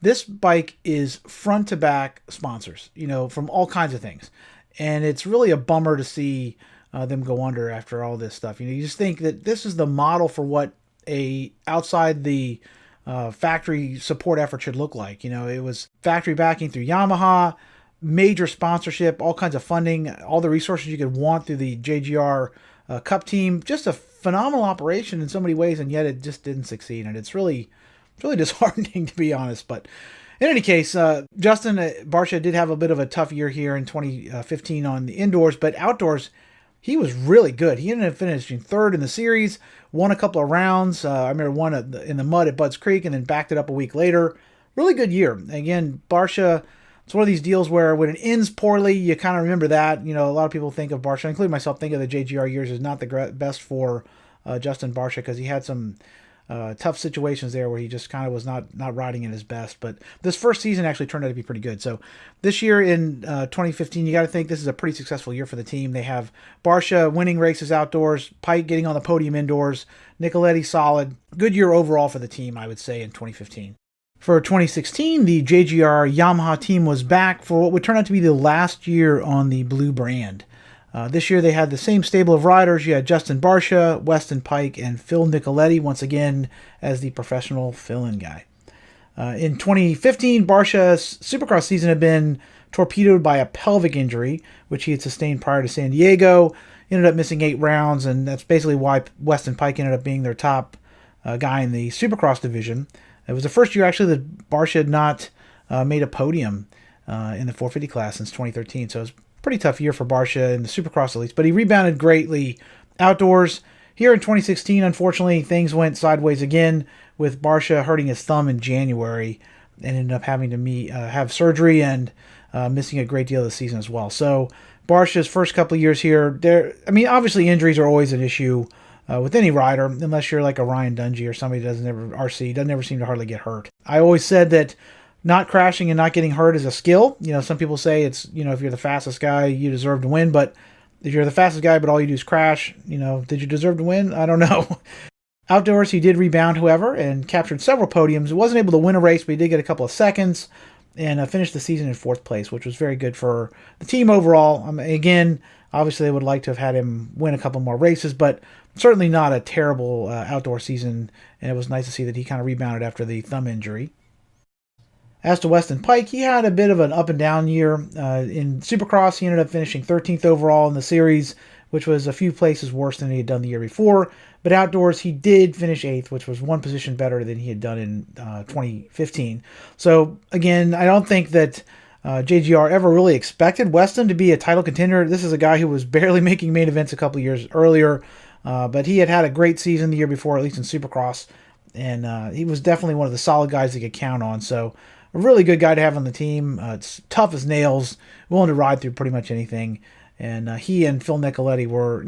this bike is front to back sponsors, from all kinds of things. And it's really a bummer to see them go under after all this stuff. You just think that this is the model for what a outside the factory support effort should look like. It was factory backing through Yamaha, major sponsorship, all kinds of funding, all the resources you could want through the JGR Cup team. Just a phenomenal operation in so many ways, and yet it just didn't succeed. And it's really disheartening, to be honest. But in any case, Justin Barcia did have a bit of a tough year here in 2015 on the indoors, but outdoors, he was really good. He ended up finishing third in the series, won a couple of rounds. I remember one in the mud at Budds Creek and then backed it up a week later. Really good year. Again, Barcia, it's one of these deals where when it ends poorly, you kind of remember that. A lot of people think of Barcia, including myself, think of the JGR years as not the best for Justin Barcia because he had some tough situations there where he just kind of was not riding at his best. But this first season actually turned out to be pretty good. So this year in 2015, you got to think this is a pretty successful year for the team. They have Barcia winning races outdoors, Pike getting on the podium indoors, Nicoletti solid. Good year overall for the team, I would say, in 2015. For 2016, the JGR Yamaha team was back for what would turn out to be the last year on the blue brand. This year they had the same stable of riders. You had Justin Barcia, Weston Pike, and Phil Nicoletti, once again as the professional fill-in guy. In 2015, Barcia's Supercross season had been torpedoed by a pelvic injury, which he had sustained prior to San Diego. He ended up missing 8 rounds, and that's basically why Weston Pike ended up being their top guy in the Supercross division. It was the first year, actually, that Barcia had not made a podium in the 450 class since 2013, so it was pretty tough year for Barcia in the Supercross at least, but he rebounded greatly outdoors. Here in 2016, unfortunately, things went sideways again with Barcia hurting his thumb in January and ended up having to have surgery and missing a great deal of the season as well. So Barcia's first couple of years here, obviously injuries are always an issue with any rider, unless you're like a Ryan Dungey or somebody that doesn't ever seem to hardly get hurt. I always said that not crashing and not getting hurt is a skill. Some people say it's, if you're the fastest guy, you deserve to win. But if you're the fastest guy, but all you do is crash, did you deserve to win? I don't know. Outdoors, he did rebound, however, and captured several podiums. He wasn't able to win a race, but he did get a couple of seconds and finished the season in 4th place, which was very good for the team overall. Again, obviously, they would like to have had him win a couple more races, but certainly not a terrible outdoor season. And it was nice to see that he kind of rebounded after the thumb injury. As to Weston Pike, he had a bit of an up and down year. In Supercross, he ended up finishing 13th overall in the series, which was a few places worse than he had done the year before. But outdoors, he did finish 8th, which was 1 position better than he had done in 2015. So, again, I don't think that JGR ever really expected Weston to be a title contender. This is a guy who was barely making main events a couple years earlier, but he had a great season the year before, at least in Supercross, and he was definitely one of the solid guys they could count on. So, a really good guy to have on the team. It's tough as nails, willing to ride through pretty much anything. And he and Phil Nicoletti were,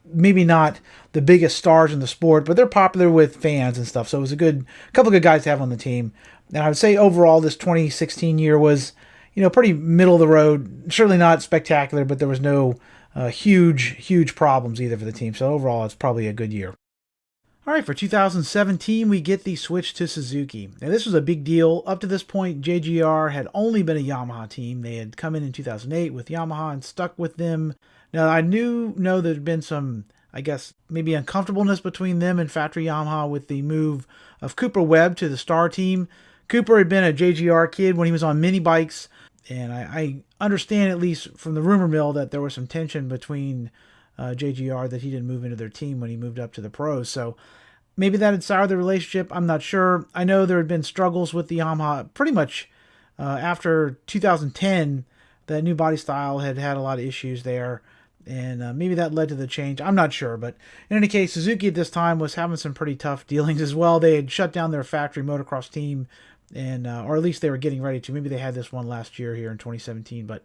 maybe not the biggest stars in the sport, but they're popular with fans and stuff. So it was a couple good guys to have on the team. And I would say overall this 2016 year was, pretty middle of the road. Certainly not spectacular, but there was no huge problems either for the team. So overall, it's probably a good year. All right, for 2017, we get the switch to Suzuki. Now, this was a big deal. Up to this point, JGR had only been a Yamaha team. They had come in 2008 with Yamaha and stuck with them. Now, I know there had been some, I guess, maybe uncomfortableness between them and factory Yamaha with the move of Cooper Webb to the Star team. Cooper had been a JGR kid when he was on mini bikes, and I understand, at least from the rumor mill, that there was some tension between JGR that he didn't move into their team when he moved up to the pros. So maybe that had soured the relationship. I'm not sure. I know there had been struggles with the Yamaha pretty much after 2010. The new body style had a lot of issues there, and maybe that led to the change. I'm not sure, but in any case, Suzuki at this time was having some pretty tough dealings as well. They had shut down their factory motocross team, and or at least they were getting ready to. Maybe they had this one last year here in 2017, but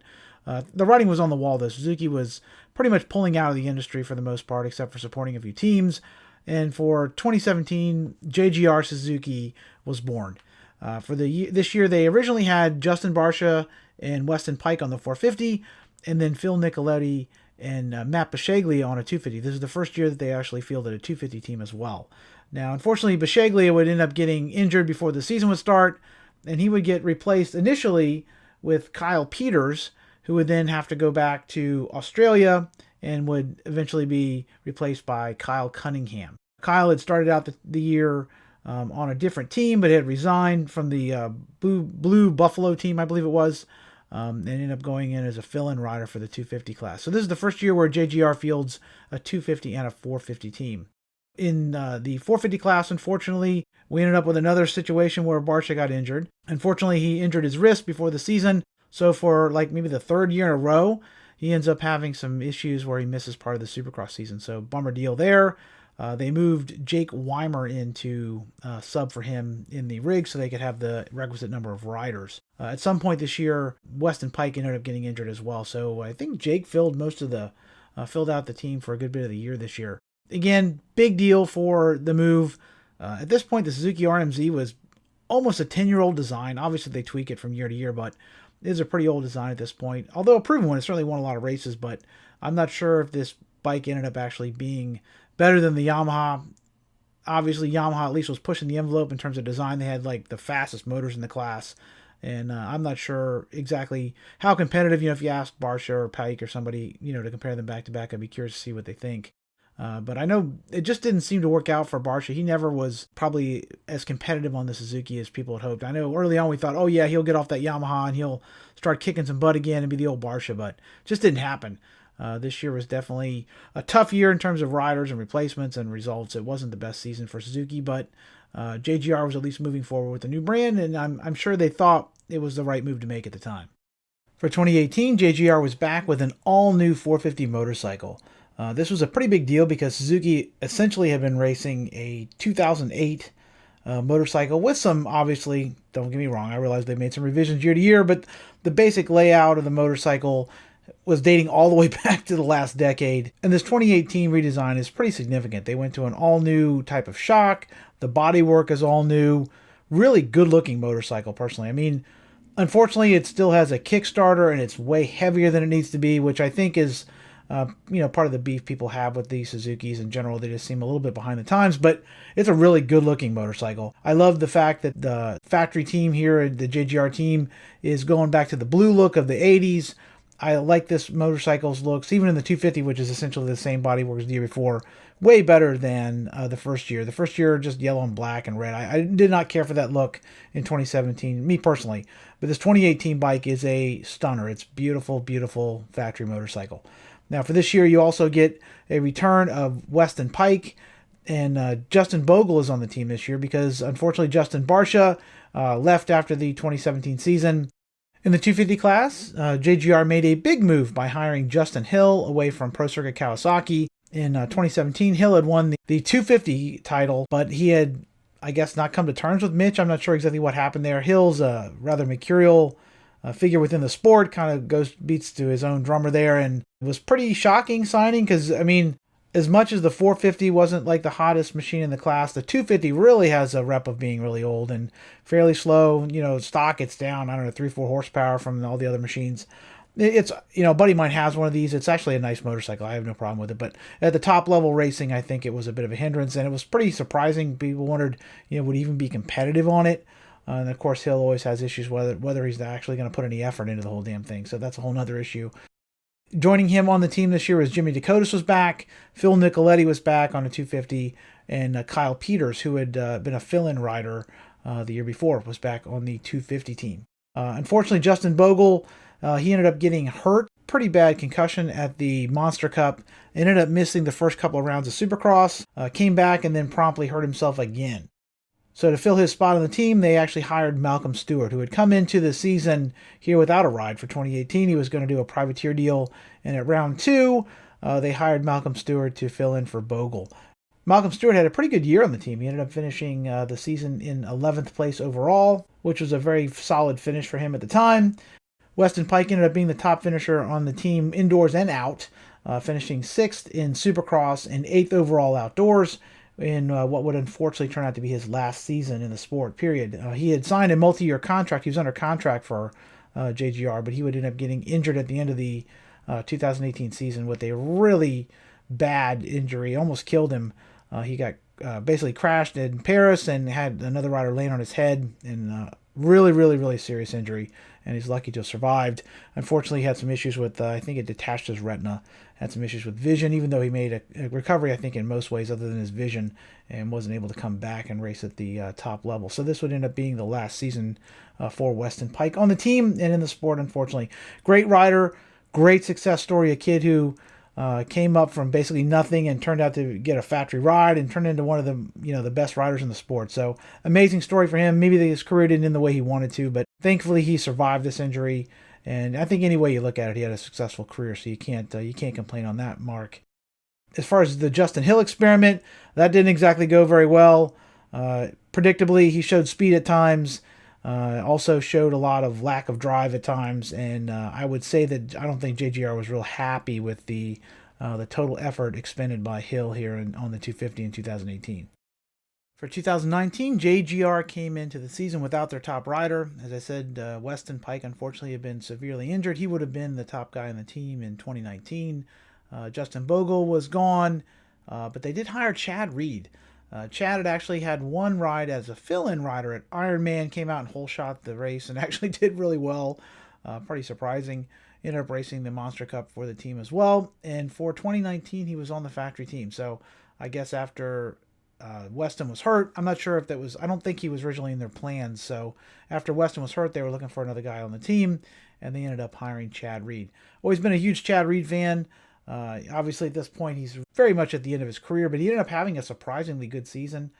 the writing was on the wall, though. Suzuki was pretty much pulling out of the industry for the most part, except for supporting a few teams. And for 2017, JGR Suzuki was born. This year, they originally had Justin Barcia and Weston Pike on the 450, and then Phil Nicoletti and Matt Bisceglia on a 250. This is the first year that they actually fielded a 250 team as well. Now, unfortunately, Bisceglia would end up getting injured before the season would start, and he would get replaced initially with Kyle Peters, who would then have to go back to Australia and would eventually be replaced by Kyle Cunningham. Kyle had started out the year on a different team, but had resigned from the Blue Buffalo team, I believe it was, and ended up going in as a fill-in rider for the 250 class. So this is the first year where JGR fields a 250 and a 450 team. In the 450 class, unfortunately, we ended up with another situation where Barcia got injured. Unfortunately, he injured his wrist before the season, so for maybe the 3rd year in a row, he ends up having some issues where he misses part of the Supercross season. So bummer deal there. They moved Jake Weimer into sub for him in the rig so they could have the requisite number of riders. At some point this year, Weston Pike ended up getting injured as well. So I think Jake filled out the team for a good bit of the year this year. Again, big deal for the move. At this point, the Suzuki RMZ was almost a 10-year-old design. Obviously, they tweak it from year to year, but it is a pretty old design at this point. Although a proven one, it certainly won a lot of races, but I'm not sure if this bike ended up actually being better than the Yamaha. Obviously, Yamaha at least was pushing the envelope in terms of design. They had like the fastest motors in the class. And I'm not sure exactly how competitive, if you ask Barsha or Pike or somebody, to compare them back to back, I'd be curious to see what they think. But I know it just didn't seem to work out for Barsha. He never was probably as competitive on the Suzuki as people had hoped. I know early on we thought, oh yeah, he'll get off that Yamaha and he'll start kicking some butt again and be the old Barsha, but just didn't happen. This year was definitely a tough year in terms of riders and replacements and results. It wasn't the best season for Suzuki, but JGR was at least moving forward with a new brand, and I'm sure they thought it was the right move to make at the time. For 2018, JGR was back with an all-new 450 motorcycle. This was a pretty big deal because Suzuki essentially had been racing a 2008 motorcycle with some, obviously, don't get me wrong, I realize they made some revisions year to year, but the basic layout of the motorcycle was dating all the way back to the last decade. And this 2018 redesign is pretty significant. They went to an all-new type of shock. The bodywork is all new. Really good-looking motorcycle, personally. I mean, unfortunately, it still has a Kickstarter, and it's way heavier than it needs to be, which I think is part of the beef people have with the Suzukis in general. They just seem a little bit behind the times, but it's a really good-looking motorcycle. I love the fact that the factory team here, the JGR team, is going back to the blue look of the 80s. I like this motorcycle's looks, even in the 250, which is essentially the same bodywork as the year before, way better than the first year. The first year, just yellow and black and red. I did not care for that look in 2017, me personally. But this 2018 bike is a stunner. It's beautiful, beautiful factory motorcycle. Now, for this year, you also get a return of Weston Pike, and Justin Bogle is on the team this year because, unfortunately, Justin Barsha left after the 2017 season. In the 250 class, JGR made a big move by hiring Justin Hill away from Pro Circuit Kawasaki. In 2017, Hill had won the 250 title, but he had, I guess, not come to terms with Mitch. I'm not sure exactly what happened there. Hill's a rather mercurial figure within the sport, kind of beats to his own drummer there, and it was pretty shocking signing because, I mean, as much as the 450 wasn't like the hottest machine in the class, the 250 really has a rep of being really old and fairly slow. Stock, it's down, 3-4 horsepower from all the other machines. It's, a buddy of mine has one of these. It's actually a nice motorcycle. I have no problem with it. But at the top level racing, I think it was a bit of a hindrance, and it was pretty surprising. People wondered, would he even be competitive on it? And of course, Hill always has issues whether he's actually going to put any effort into the whole damn thing. So that's a whole other issue. Joining him on the team this year was Jimmy Dakotas was back, Phil Nicoletti was back on a 250, and Kyle Peters, who had been a fill-in rider the year before, was back on the 250 team. Unfortunately, Justin Bogle, he ended up getting hurt, pretty bad concussion at the Monster Cup, ended up missing the first couple of rounds of Supercross, came back and then promptly hurt himself again. So to fill his spot on the team, they actually hired Malcolm Stewart, who had come into the season here without a ride for 2018. He was going to do a privateer deal, and at round 2, they hired Malcolm Stewart to fill in for Bogle. Malcolm Stewart had a pretty good year on the team. He ended up finishing the season in 11th place overall, which was a very solid finish for him at the time. Weston Pike ended up being the top finisher on the team indoors and out, finishing 6th in Supercross and 8th overall outdoors, in what would unfortunately turn out to be his last season in the sport, period. He had signed a multi-year contract. He was under contract for JGR, but he would end up getting injured at the end of the 2018 season with a really bad injury. It almost killed him. He got basically crashed in Paris and had another rider land on his head, and really, really, really serious injury, and he's lucky to have survived. Unfortunately, he had some issues with, I think it detached his retina, had some issues with vision, even though he made a recovery, I think, in most ways other than his vision, and wasn't able to come back and race at the top level. So this would end up being the last season for Weston Pike on the team and in the sport, unfortunately. Great rider, great success story, a kid who came up from basically nothing and turned out to get a factory ride and turned into one of the best riders in the sport. So amazing story for him. Maybe his career didn't end the way he wanted to, but thankfully he survived this injury. And I think any way you look at it, he had a successful career. So you can't complain on that mark. As far as the Justin Hill experiment, that didn't exactly go very well. Predictably, he showed speed at times. Also showed a lot of lack of drive at times, and I would say that I don't think JGR was real happy with the total effort expended by Hill here on the 250 in 2018. For 2019, JGR came into the season without their top rider. As I said, Weston Pike unfortunately had been severely injured. He would have been the top guy on the team in 2019. Justin Bogle was gone, but they did hire Chad Reed. Chad had actually had one ride as a fill-in rider at Ironman, came out and whole shot the race and actually did really well. Pretty surprising. Ended up racing the Monster Cup for the team as well. And for 2019, he was on the factory team. So I guess after Weston was hurt, I'm not sure if that was, I don't think he was originally in their plans. So after Weston was hurt, they were looking for another guy on the team, and they ended up hiring Chad Reed. Always been a huge Chad Reed fan. Obviously, at this point, he's very much at the end of his career, but he ended up having a surprisingly good season.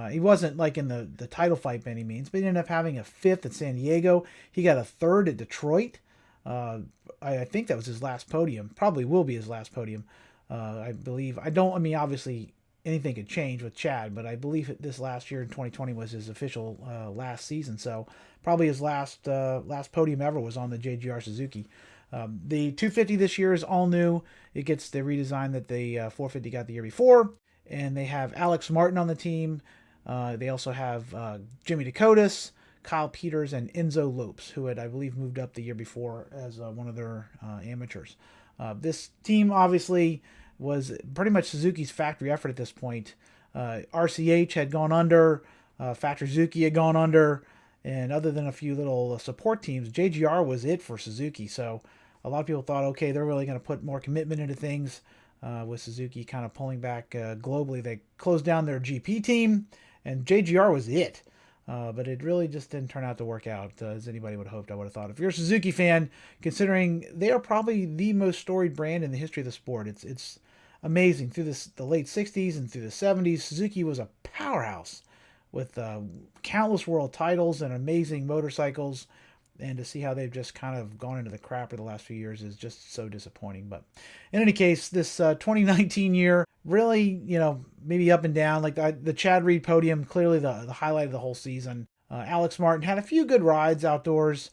He wasn't like in the title fight by any means, but he ended up having a 5th at San Diego. He got a 3rd at Detroit. I think that was his last podium. Probably will be his last podium. I believe. Obviously, anything could change with Chad, but I believe this last year in 2020 was his official last season. So probably his last podium ever was on the JGR Suzuki. The 250 this year is all new. It gets the redesign that the 450 got the year before. And they have Alex Martin on the team. They also have Jimmy Dakotas, Kyle Peters, and Enzo Lopes, who had, I believe, moved up the year before as one of their amateurs. This team obviously was pretty much Suzuki's factory effort at this point. RCH had gone under, Factory Suzuki had gone under, and other than a few little support teams, JGR was it for Suzuki. So a lot of people thought, okay, they're really going to put more commitment into things. With Suzuki kind of pulling back globally. They closed down their GP team, and JGR was it. But it really just didn't turn out to work out as anybody would have hoped. I would have thought. If you're a Suzuki fan, considering they are probably the most storied brand in the history of the sport, it's amazing. Through the late 60s and through the 70s, Suzuki was a powerhouse with countless world titles and amazing motorcycles. And to see how they've just kind of gone into the crap for the last few years is just so disappointing. But in any case, this 2019 year, really, maybe up and down. Like the Chad Reed podium, clearly the highlight of the whole season. Alex Martin had a few good rides outdoors.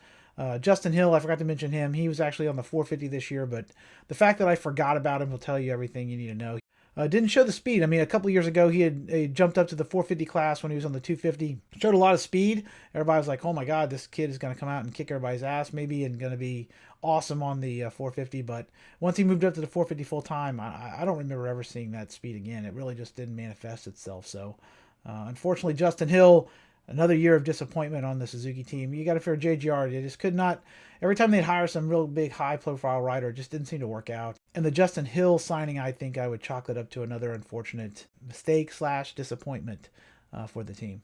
Justin Hill, I forgot to mention him. He was actually on the 450 this year, but the fact that I forgot about him will tell you everything you need to know. Didn't show the speed. A couple of years ago, he had jumped up to the 450 class when he was on the 250. Showed a lot of speed. Everybody was like, oh my God, this kid is going to come out and kick everybody's ass maybe and going to be awesome on the 450. But once he moved up to the 450 full time, I don't remember ever seeing that speed again. It really just didn't manifest itself. So unfortunately, Justin Hill, another year of disappointment on the Suzuki team. You got to fear JGR. They just could not. Every time they'd hire some real big, high-profile rider, it just didn't seem to work out. And the Justin Hill signing, I think I would chalk it up to another unfortunate mistake / disappointment for the team.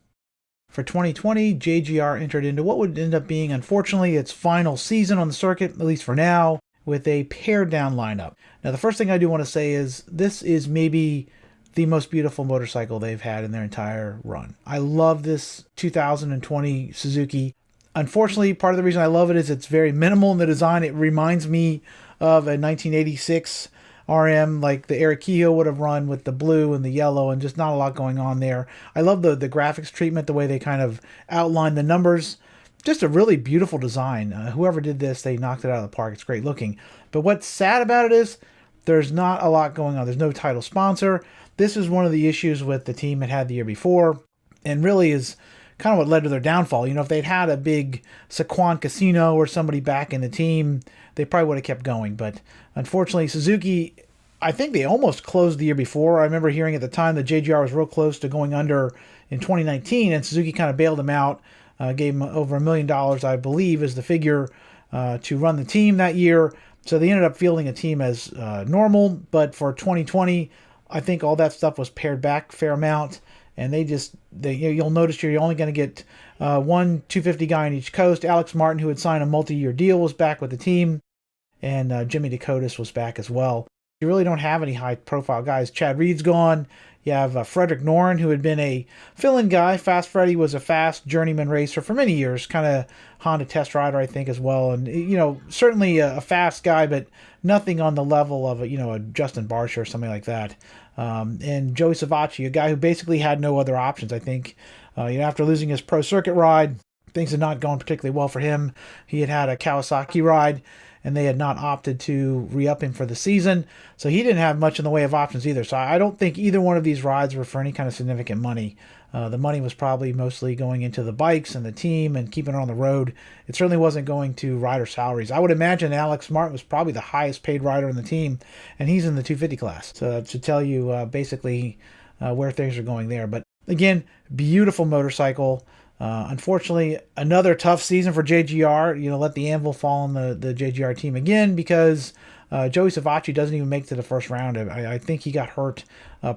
For 2020, JGR entered into what would end up being, unfortunately, its final season on the circuit, at least for now, with a pared-down lineup. Now, the first thing I do want to say is this is maybe the most beautiful motorcycle they've had in their entire run. I love this 2020 Suzuki. Unfortunately, part of the reason I love it is it's very minimal in the design. It reminds me of a 1986 RM like the Eric Kehoe would have run with the blue and the yellow and just not a lot going on there. I love the graphics treatment, the way they kind of outline the numbers. Just a really beautiful design. Whoever did this, they knocked it out of the park. It's great looking. But what's sad about it is there's not a lot going on. There's no title sponsor. This is one of the issues with the team it had the year before, and really is kind of what led to their downfall. If they'd had a big Saquon Casino or somebody back in the team, they probably would have kept going. But unfortunately, Suzuki, I think they almost closed the year before. I remember hearing at the time that JGR was real close to going under in 2019, and Suzuki kind of bailed them out, gave them over $1 million, I believe, is the figure to run the team that year. So they ended up fielding a team as normal. But for 2020, I think all that stuff was pared back a fair amount. And you'll notice you're only going to get one 250 guy on each coast. Alex Martin, who had signed a multi-year deal, was back with the team. And Jimmy Dakotas was back as well. You really don't have any high-profile guys. Chad Reed's gone. You have Frederick Noren, who had been a fill-in guy. Fast Freddy was a fast journeyman racer for many years. Kind of Honda test rider, I think, as well. And, certainly a fast guy, but nothing on the level of, a Justin Barsha or something like that. And Joey Savacci, a guy who basically had no other options, I think. After losing his pro circuit ride, things had not gone particularly well for him. He had a Kawasaki ride, and they had not opted to re-up him for the season. So he didn't have much in the way of options either. So I don't think either one of these rides were for any kind of significant money. The money was probably mostly going into the bikes and the team and keeping it on the road. It certainly wasn't going to rider salaries. I would imagine Alex Martin was probably the highest paid rider in the team, and he's in the 250 class. So that should tell you basically where things are going there. But again, beautiful motorcycle. Unfortunately, another tough season for JGR. Let the anvil fall on the JGR team again, because Joey Savacci doesn't even make it to the first round. I think he got hurt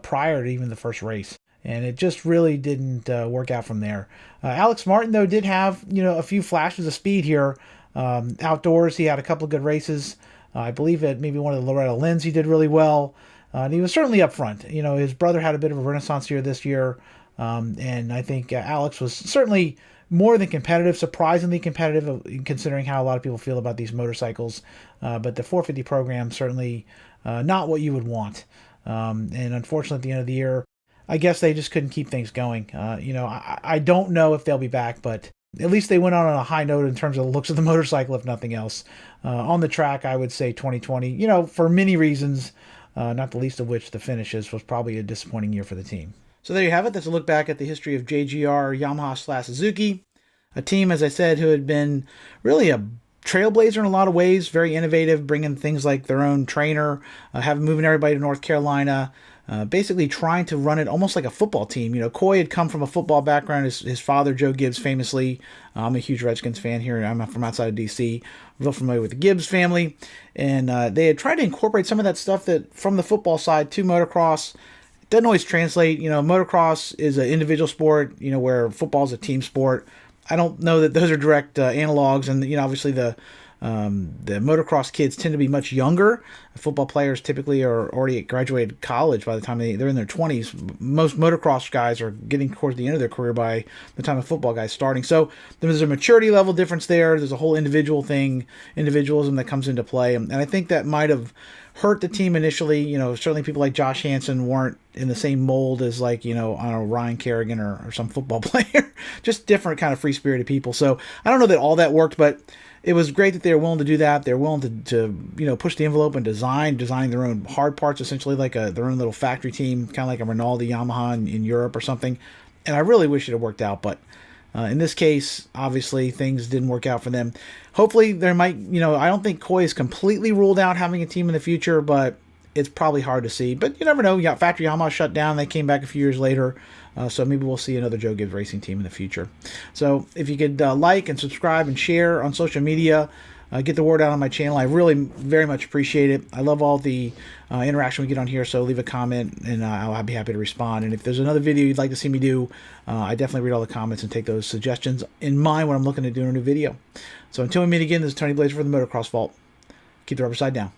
prior to even the first race, and it just really didn't work out from there. Alex Martin, though, did have a few flashes of speed here. Outdoors, he had a couple of good races. I believe at maybe one of the Loretta Lynn's he did really well. And he was certainly up front. His brother had a bit of a renaissance here this year. And I think Alex was certainly more than competitive, surprisingly competitive, considering how a lot of people feel about these motorcycles. But the 450 program, certainly not what you would want. And unfortunately, at the end of the year, I guess they just couldn't keep things going. I don't know if they'll be back, but at least they went on a high note in terms of the looks of the motorcycle, if nothing else. On the track, I would say 2020, for many reasons, not the least of which the finishes was probably a disappointing year for the team. So there you have it. That's a look back at the history of JGR Yamaha / Suzuki, a team, as I said, who had been really a trailblazer in a lot of ways, very innovative, bringing things like their own trainer, moving everybody to North Carolina, basically trying to run it almost like a football team. Coy had come from a football background. His father, Joe Gibbs, famously, I'm a huge Redskins fan here, and I'm from outside of D.C., real familiar with the Gibbs family, and they had tried to incorporate some of that stuff that from the football side to motocross. Doesn't always translate. Motocross is an individual sport, where football is a team sport. I don't know that those are direct analogs, and obviously the motocross kids tend to be much younger. Football players typically are already graduated college by the time they're in their 20s. Most motocross guys are getting towards the end of their career by the time a football guy's starting. So there's a maturity level difference there. There's a whole individualism that comes into play, and I think that might have hurt the team initially. Certainly people like Josh Hansen weren't in the same mold as I don't know, Ryan Kerrigan or some football player. Just different kind of free-spirited people. So I don't know that all that worked, but it was great that they were willing to do that. They're willing to push the envelope and designing their own hard parts, essentially like their own little factory team, kind of like a Rinaldi Yamaha in Europe or something. And I really wish it had worked out, but in this case, obviously, things didn't work out for them. Hopefully, there might, I don't think Coy is completely ruled out having a team in the future, but it's probably hard to see. But you never know. Factory Yamaha shut down. They came back a few years later. So maybe we'll see another Joe Gibbs racing team in the future. So if you could like and subscribe and share on social media, get the word out on my channel. I really very much appreciate it. I love all the interaction we get on here, so leave a comment, and I'll be happy to respond. And if there's another video you'd like to see me do, I definitely read all the comments and take those suggestions in mind when I'm looking to do a new video. So until we meet again, this is Tony Blazer for the Motocross Vault. Keep the rubber side down.